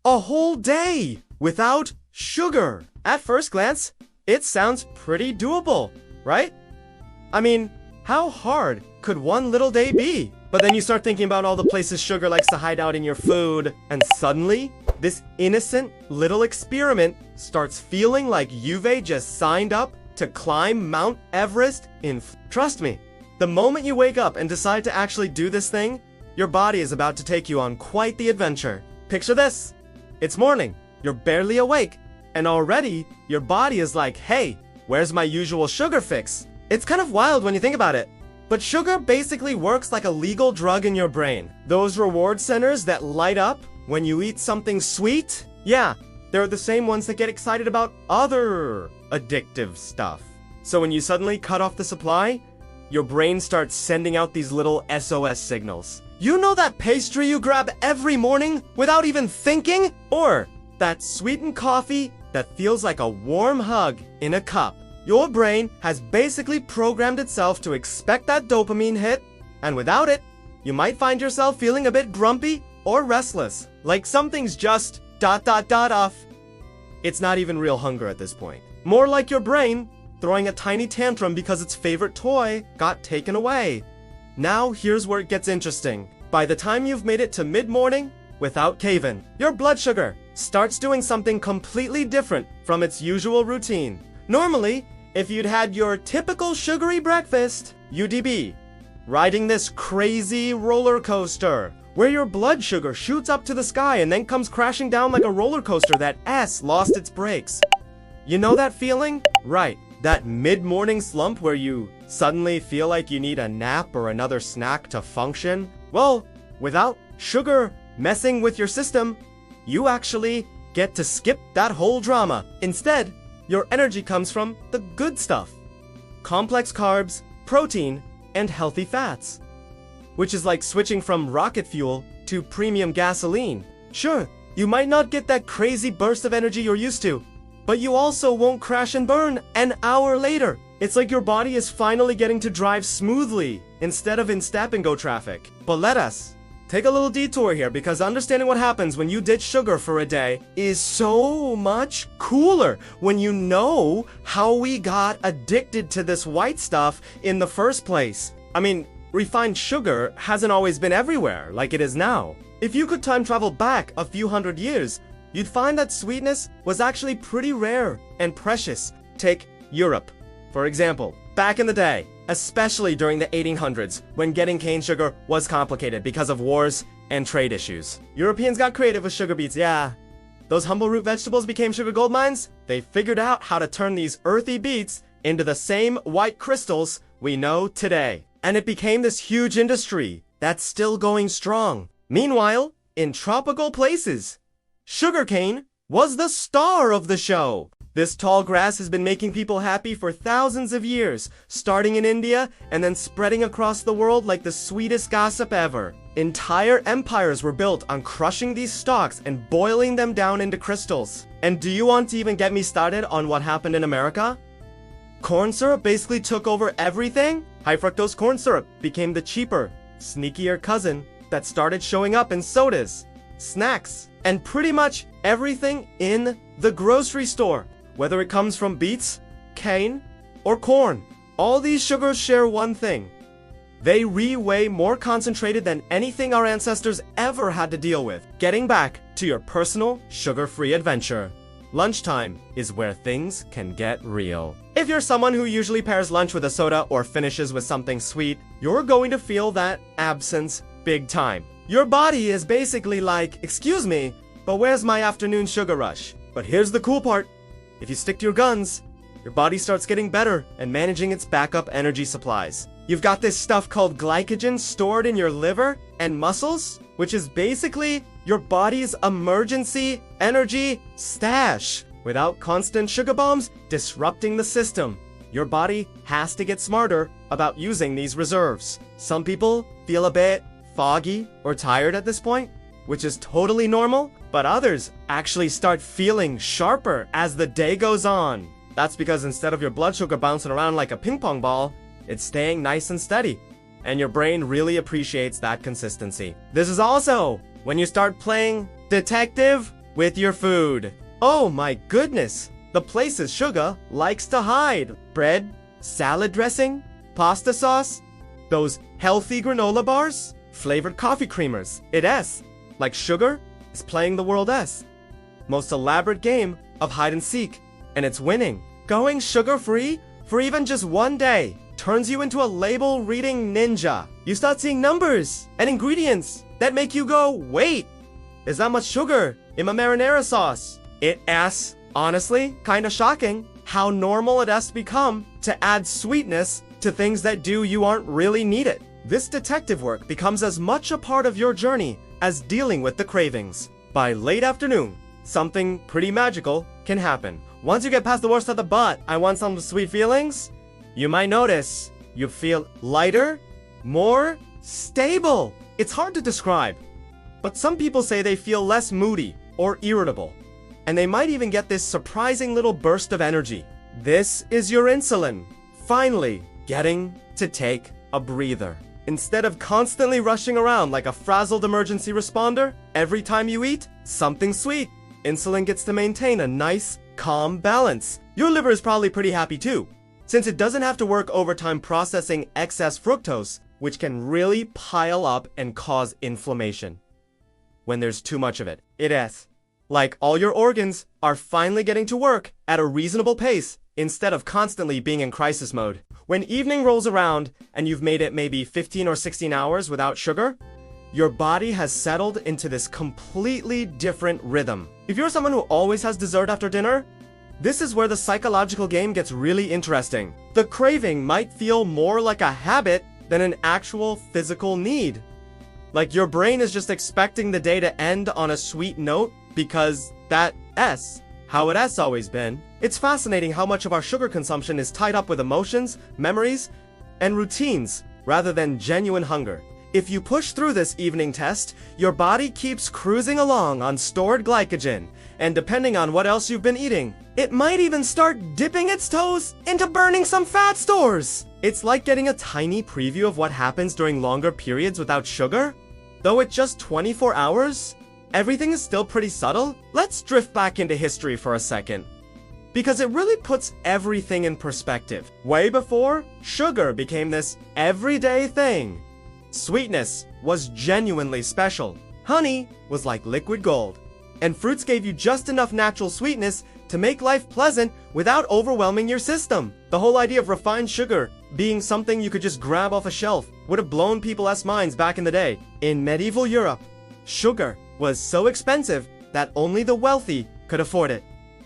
a whole day without sugar. At first glance, it sounds pretty doable, right? I mean, how hard could one little day be? But then you start thinking about all the places sugar likes to hide out in your food, and suddenly, this innocent little experiment starts feeling like you've just signed up to climb Mount Everest Trust me, the moment you wake up and decide to actually do this thing, your body is about to take you on quite the adventure. Picture this. It's morning, you're barely awake, and already your body is like, hey, where's my usual sugar fix? It's kind of wild when you think about it. But sugar basically works like a legal drug in your brain. Those reward centers that light up when you eat something sweet, yeah, they're the same ones that get excited about other addictive stuff. So when you suddenly cut off the supply, your brain starts sending out these little SOS signals. You know that pastry you grab every morning without even thinking? Or that sweetened coffee that feels like a warm hug in a cup? Your brain has basically programmed itself to expect that dopamine hit, and without it, you might find yourself feeling a bit grumpy or restless, like something's just ... off. It's not even real hunger at this point. More like your brain throwing a tiny tantrum because its favorite toy got taken away. Now here's where it gets interesting. By the time you've made it to mid-morning without caving, your blood sugar starts doing something completely different from its usual routine. Normally, if you'd had your typical sugary breakfast, you'd be riding this crazy roller coaster where your blood sugar shoots up to the sky and then comes crashing down like a roller coaster that lost its brakes. You know that feeling? Right, that mid-morning slump where you suddenly feel like you need a nap or another snack to function? Well, without sugar messing with your system, you actually get to skip that whole drama. Instead, your energy comes from the good stuff. Complex carbs, protein, and healthy fats. Which is like switching from rocket fuel to premium gasoline. Sure, you might not get that crazy burst of energy you're used to, but you also won't crash and burn an hour later. It's like your body is finally getting to drive smoothly instead of in stop-and-go traffic. But let us take a little detour here, because understanding what happens when you ditch sugar for a day is so much cooler when you know how we got addicted to this white stuff in the first place. I mean, refined sugar hasn't always been everywhere like it is now. If you could time travel back a few hundred years, you'd find that sweetness was actually pretty rare and precious. Take Europe, for example. Back in the day, especially during the 1800s, when getting cane sugar was complicated because of wars and trade issues. Europeans got creative with sugar beets, yeah. Those humble root vegetables became sugar gold mines. They figured out how to turn these earthy beets into the same white crystals we know today. And it became this huge industry that's still going strong. Meanwhile, in tropical places, sugarcane was the star of the show. This tall grass has been making people happy for thousands of years, starting in India and then spreading across the world like the sweetest gossip ever. Entire empires were built on crushing these stalks and boiling them down into crystals. And do you want to even get me started on what happened in America? Corn syrup basically took over everything. High fructose corn syrup became the cheaper, sneakier cousin that started showing up in sodas, snacks, and pretty much everything in the grocery store. Whether it comes from beets, cane, or corn, all these sugars share one thing. They weigh more concentrated than anything our ancestors ever had to deal with. Getting back to your personal sugar-free adventure. Lunchtime is where things can get real. If you're someone who usually pairs lunch with a soda or finishes with something sweet, you're going to feel that absence big time. Your body is basically like, excuse me, but where's my afternoon sugar rush? But here's the cool part. If you stick to your guns, your body starts getting better and managing its backup energy supplies. You've got this stuff called glycogen stored in your liver and muscles, which is basically your body's emergency energy stash. Without constant sugar bombs disrupting the system, your body has to get smarter about using these reserves. Some people feel a bit foggy or tired at this point, which is totally normal, but others actually start feeling sharper as the day goes on. That's because instead of your blood sugar bouncing around like a ping pong ball, it's staying nice and steady, and your brain really appreciates that consistency. This is also when you start playing detective with your food. Oh my goodness, the places sugar likes to hide. Bread, salad dressing, pasta sauce, those healthy granola bars, flavored coffee creamers. Like sugar is playing the world most elaborate game of hide and seek, and it's winning. Going sugar-free for even just one day turns you into a label-reading ninja. You start seeing numbers and ingredients that make you go, wait, is that much sugar in my marinara sauce? Honestly, kinda shocking how normal it has become to add sweetness to things that you aren't really needed. This detective work becomes as much a part of your journey as dealing with the cravings. By late afternoon, something pretty magical can happen. Once you get past the worst of the "but I want some sweet feelings," you might notice you feel lighter, more stable. It's hard to describe, but some people say they feel less moody or irritable, and they might even get this surprising little burst of energy. This is your insulin finally getting to take a breather. Instead of constantly rushing around like a frazzled emergency responder, every time you eat something sweet, insulin gets to maintain a nice, calm balance. Your liver is probably pretty happy too, since it doesn't have to work overtime processing excess fructose, which can really pile up and cause inflammation when there's too much of it. Like all your organs are finally getting to work at a reasonable pace instead of constantly being in crisis mode. When evening rolls around and you've made it maybe 15 or 16 hours without sugar, your body has settled into this completely different rhythm. If you're someone who always has dessert after dinner, this is where the psychological game gets really interesting. The craving might feel more like a habit than an actual physical need. Like your brain is just expecting the day to end on a sweet note because that's how it has always been. It's fascinating how much of our sugar consumption is tied up with emotions, memories, and routines rather than genuine hunger. If you push through this evening test, your body keeps cruising along on stored glycogen, and depending on what else you've been eating, it might even start dipping its toes into burning some fat stores. It's like getting a tiny preview of what happens during longer periods without sugar. Though it's just 24 hours, everything is still pretty subtle. Let's drift back into history for a second, because it really puts everything in perspective. Way before sugar became this everyday thing, sweetness was genuinely special. Honey was like liquid gold, and fruits gave you just enough natural sweetness to make life pleasant without overwhelming your system. The whole idea of refined sugar being something you could just grab off a shelf would have blown people's minds back in the day. In medieval Europe, sugar was so expensive that only the wealthy could afford it.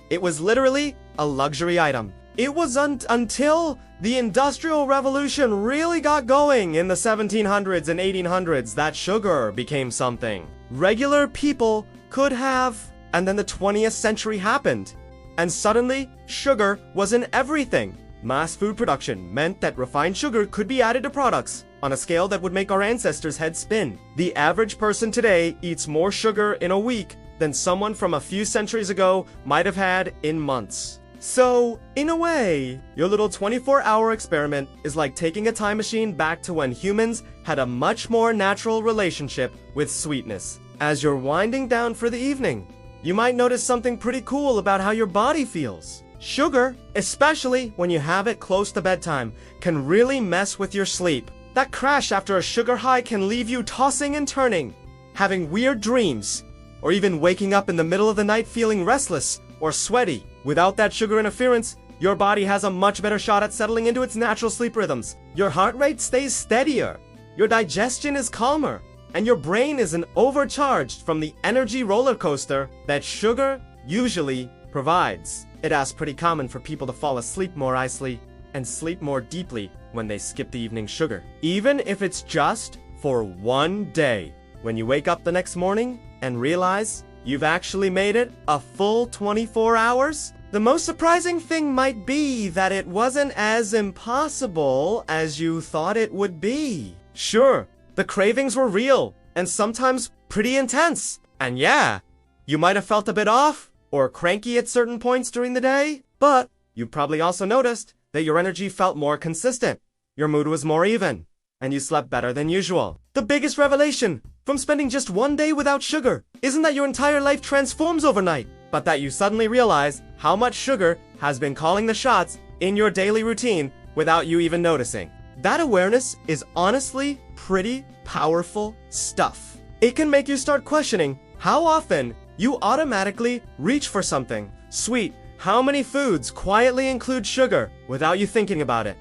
It was literally a luxury item. It was until the Industrial Revolution really got going in the 1700s and 1800s that sugar became something regular people could have. And then the 20th century happened, and suddenly sugar was in everything. Mass food production meant that refined sugar could be added to products on a scale that would make our ancestors' heads spin. The average person today eats more sugar in a week than someone from a few centuries ago might have had in months. So, in a way, your little 24-hour experiment is like taking a time machine back to when humans had a much more natural relationship with sweetness. As you're winding down for the evening, you might notice something pretty cool about how your body feels. Sugar, especially when you have it close to bedtime, can really mess with your sleep. That crash after a sugar high can leave you tossing and turning, having weird dreams, or even waking up in the middle of the night feeling restless or sweaty. Without that sugar interference, your body has a much better shot at settling into its natural sleep rhythms. Your heart rate stays steadier, your digestion is calmer, and your brain isn't overcharged from the energy roller coaster that sugar usually provides. It is pretty common for people to fall asleep more easily and sleep more deeply when they skip the evening sugar, even if it's just for one day. When you wake up the next morning and realize you've actually made it a full 24 hours, the most surprising thing might be that it wasn't as impossible as you thought it would be. Sure, the cravings were real and sometimes pretty intense. And yeah, you might have felt a bit off or cranky at certain points during the day, but you probably also noticed that your energy felt more consistent, your mood was more even, and you slept better than usual. The biggest revelation for from spending just one day without sugar isn't that your entire life transforms overnight, but that you suddenly realize how much sugar has been calling the shots in your daily routine without you even noticing. That awareness is honestly pretty powerful stuff. It can make you start questioning how often you automatically reach for something sweet, how many foods quietly include sugar without you thinking about it,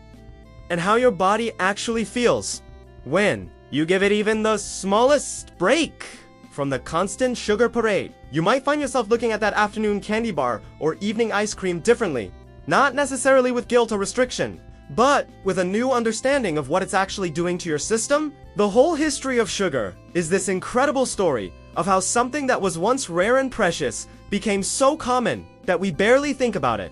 and how your body actually feels when you give it even the smallest break from the constant sugar parade. You might find yourself looking at that afternoon candy bar or evening ice cream differently, not necessarily with guilt or restriction, but with a new understanding of what it's actually doing to your system. The whole history of sugar is this incredible story of how something that was once rare and precious became so common that we barely think about it,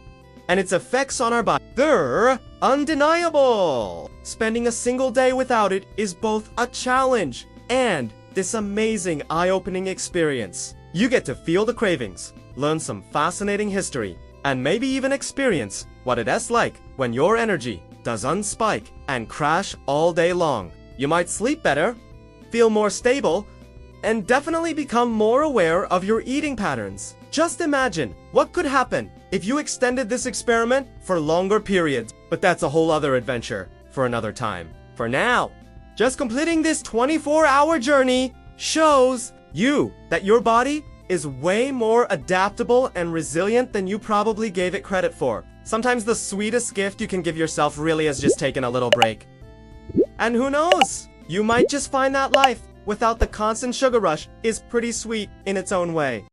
and its effects on our body. They're undeniable. Spending a single day without it is both a challenge and this amazing eye-opening experience. You get to feel the cravings, learn some fascinating history, and maybe even experience what it's like when your energy does unspike and crash all day long. You might sleep better, feel more stable, and definitely become more aware of your eating patterns. Just imagine what could happen if you extended this experiment for longer periods. But that's a whole other adventure for another time. For now, just completing this 24-hour journey shows you that your body is way more adaptable and resilient than you probably gave it credit for. Sometimes the sweetest gift you can give yourself really is just taking a little break. And who knows? You might just find that life without the constant sugar rush is pretty sweet in its own way.